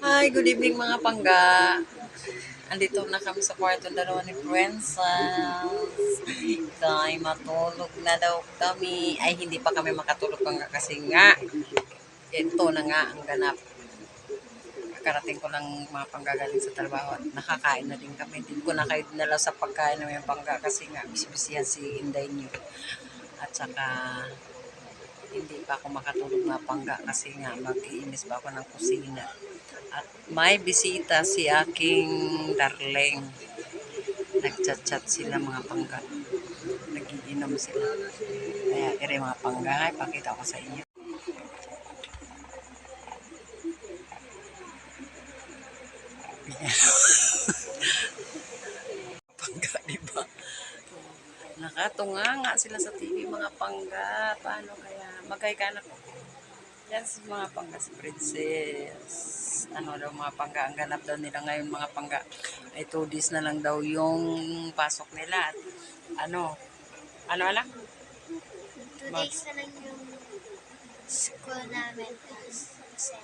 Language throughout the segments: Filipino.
Hi, good evening mga pangga. Andito na kami sa kwarto dalawa ni Princess. Kay matulog na daw kami. Ay, hindi pa kami makatulog pangga kasi nga. Ito na nga ang ganap. Karating ko lang mga panggagaling sa trabaho at nakakain na din kami. Hindi ko na kayo dinala sa pagkain ng mga pangga kasi nga bisibisihan si Inday niyo. At saka hindi pa ako makatulog mga pangga kasi nga mag-iinis pa ako ng kusina. At may bisita si aking darling. Nagchat-chat sila mga pangga. Nagiinom sila. Kaya ere mga pangga, pakita ko sa inyo. Pangga, diba? Nakatunganga sila sa TV mga pangga. Paano kaya? Magay ka na po. Yan si mga pangga, si Princess. Ano daw mga pangga, ang ganap daw nila ngayon mga pangga. Ay 2 days na lang daw yung pasok nila. At ano anak? 2 days na lang yung school namin kasi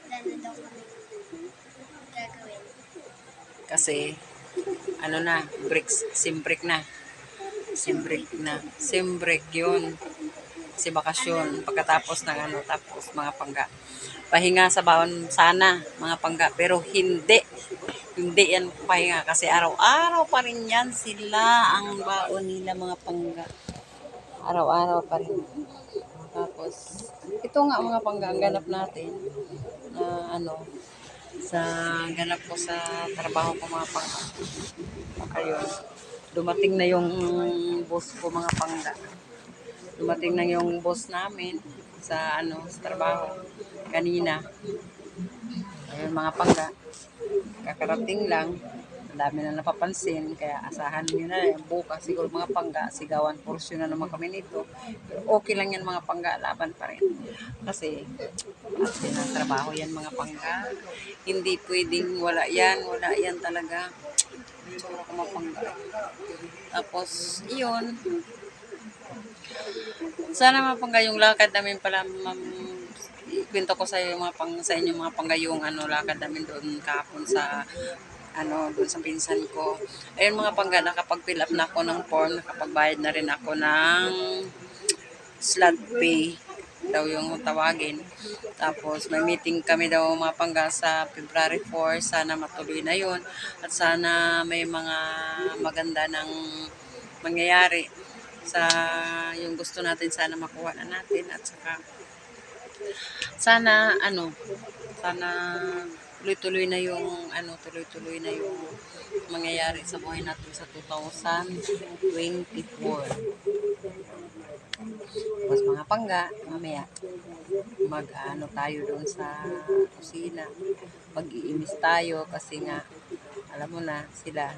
wala na daw kami gagawin. Kasi ano na, break na. Sim-break yun. Kasi bakasyon, pagkatapos ng ano, tapos mga pangga. Pahinga sa baon sana, mga pangga. Pero hindi. Hindi yan pahinga kasi araw-araw pa rin yan sila ang baon nila mga pangga. Araw-araw pa rin. Tapos, ito nga mga pangga, ang ganap natin na ano, sa ganap ko sa trabaho ko mga pangga. Ayun, dumating na yung boss ko mga pangga. Dumating na yung boss namin sa ano, sa trabaho kanina. Ayun mga pangga, kakarating lang. Ang dami na napapansin, kaya asahan nyo na yan. Bukas siguro mga pangga, sigawan porsyon na naman kami nito. Pero okay lang yan mga pangga, laban pa rin. Kasi, at ng trabaho yan mga pangga. Hindi pwedeng wala yan talaga. Tsura ko mga pangga. Tapos, iyon. Sana mga pangga yung lakad namin pala, kwento ko sa iyo sa inyo mga pangga yung ano lakad namin doon kahapon sa ano doon sa pinsan ko. Ayun mga pangga, nakapag-fill up na ako ng form, nakapagbayad na rin ako ng slot pay daw yung tawagin. Tapos may meeting kami daw mga pangga sa February 4, sana matuloy na yun at sana may mga maganda ng mangyayari sa yung gusto natin, sana makuha na natin at saka sana sana tuloy-tuloy na yung tuloy-tuloy na yung mangyayari sa buhay natin sa 2024. Tapos mga pangga, mamaya tayo doon sa kusina. Mag-iimis tayo kasi nga alam mo na sila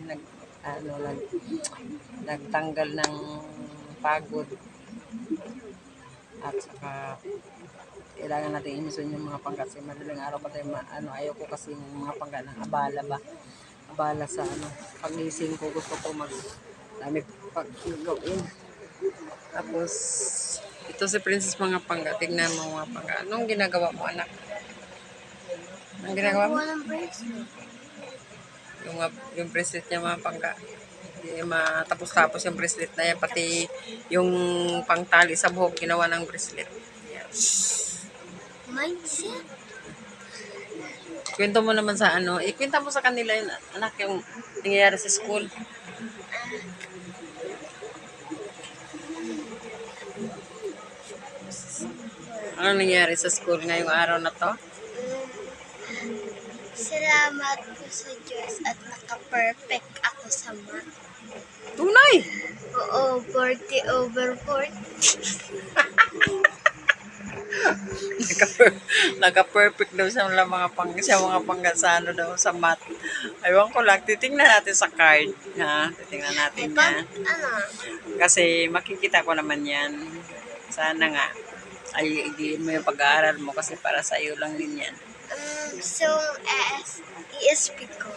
nagtanggal ng pagod at saka kailangan natin imison yung mga pangga kasi madaling araw pa tayo ayaw ko kasi yung mga pangga ng abala sa pagising ko, gusto ko dami pag-gawin. Tapos ito si Princess mga pangga, tignan mo mga pangga, anong ginagawa mo anak? Anong ginagawa mo? Yung bracelet niya mga pangga, hindi matapos-tapos yung bracelet na yan, pati yung pangtali sa buhok ginawa ng bracelet. Yan. Mindset? Kwento mo naman sa ikwenta mo sa kanila yung anak yung nangyayari sa school. Ano nangyayari sa school ngayong araw na to? Salamat po sa Diyos at naka-perfect ako sa math. Tunay! Oo, 40/40. Naka-perfect daw siya mga pangga sa daw sa math. Aywan ko lang, titingnan natin sa card. Ha? Titingnan natin yan. Kasi makikita ko naman yan. Sana nga. Ay, idiin mo yung pag-aaral mo kasi para sa iyo lang din yan. So, ESP ko,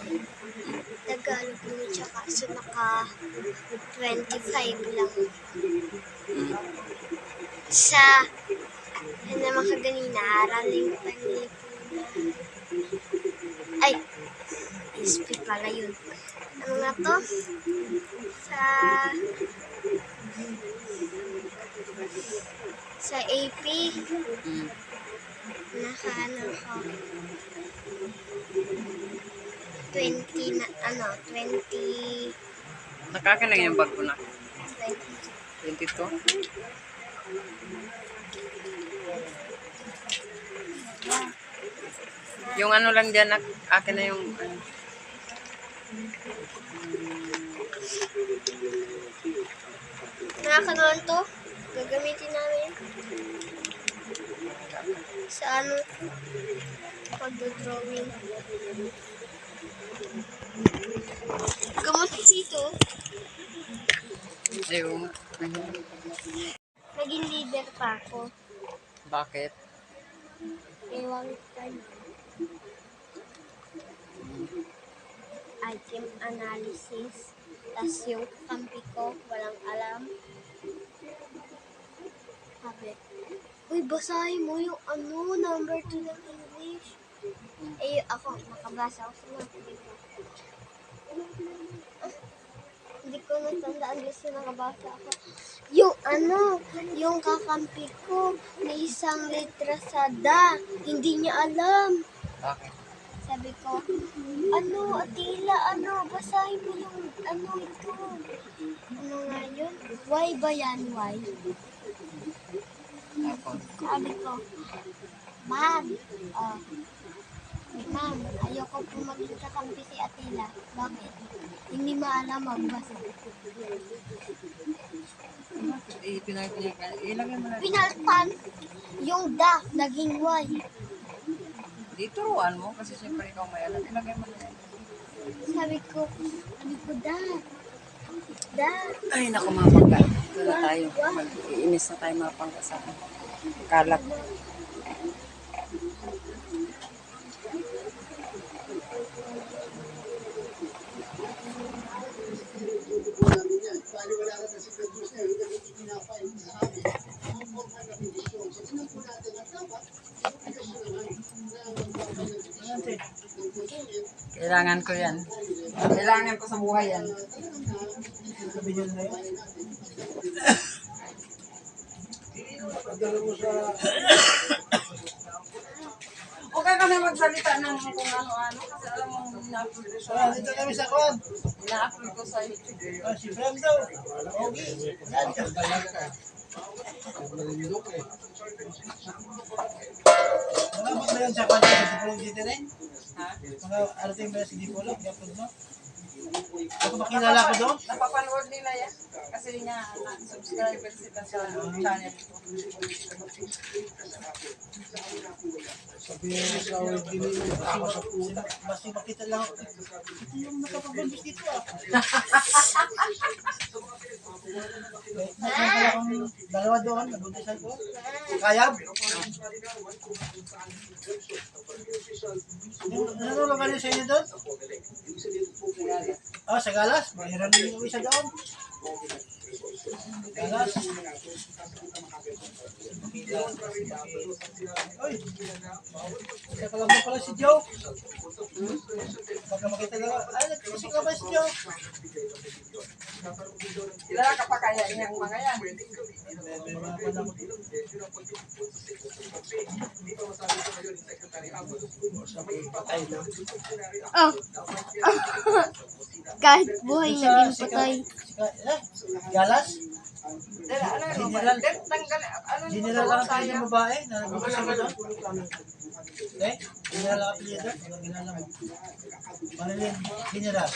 Tagalog mo tsaka so naka 25 lang. Sa naman kaganina, araling panlipunan. SP pala yun. Ano nga to? Sa AP, Mm. nakaano ko. 20 na, 20, Nakakin lang yung bag ko na. 20. 22. Yung ano lang dyan, akin na yung ano. Nakakanoon to? Gagamitin namin. Sa ano? Pag-drawing. Gamot dito. Ayun. Naging leader pa ako. Bakit? Ewan ko. Item analysis. Tas yung kampi ko, walang alam. Sabi, uy, basahin mo yung number 2 ng English. Eh, ako, nakabasa ako sa mga dito. Hindi ko natandaan kasi nakabasa ako. Yung kakampi ko, may isang letra sa da. Hindi niya alam. Bakit? Sabi ko, Atila, basahin mo yung, ito. Ano nga yun? Why ba yan, why? Tapos, Sabi ko, Ma'am, Ma'am, ayoko po maging kakampi si Atila. Bakit? Hindi maalam magbasa. ilagay mo na. Pinaltan, yung da, naging why. Di turuan mo kasi siyempre ikaw may alam. Ilagay mo na yan. Sabi ko, da. Ay, naku mga pangga. Ito na tayo. Mag-iinis na tayo mga pangga sa kalat. Kailangan ko yan. Kailangan ko sa buhay yan. Okay ka na magsalita ng kung ano-ano kasi alam mo ina-upload ko sa Dito kami sa kwan. ina-upload ko sa YouTube. Si Fran daw. Okay. Yan. Wala ba yan sa kwan? Sa Dipolog dito rin? Ha? Mga arating ba sa Dipolog? Yapod mo? Ako makilala ko doon? Napapanood nila yan kasi nga subscriber sila sa channel ko. Sabihin mo sa awal din basta makita lang. Ito yung nakapag-bambis dito ah. Nakakala kong dalawa doon, nabuntisan ko. Kayab. Ano ba ba sa inyo doon? Sa Galas. Mayroon din yung isa doon. Galas. Oy. Kaya pala mo pala si Joe. Baka makita lang. Nagkasing ka ba si Joe? Kilala ka pa kaya yung mga yan? Oh. Kahit buhay naging patay. Galas? General. General ang apelido ng babae na nagbukas mo doon? General ang apelido? General. Marilyn General.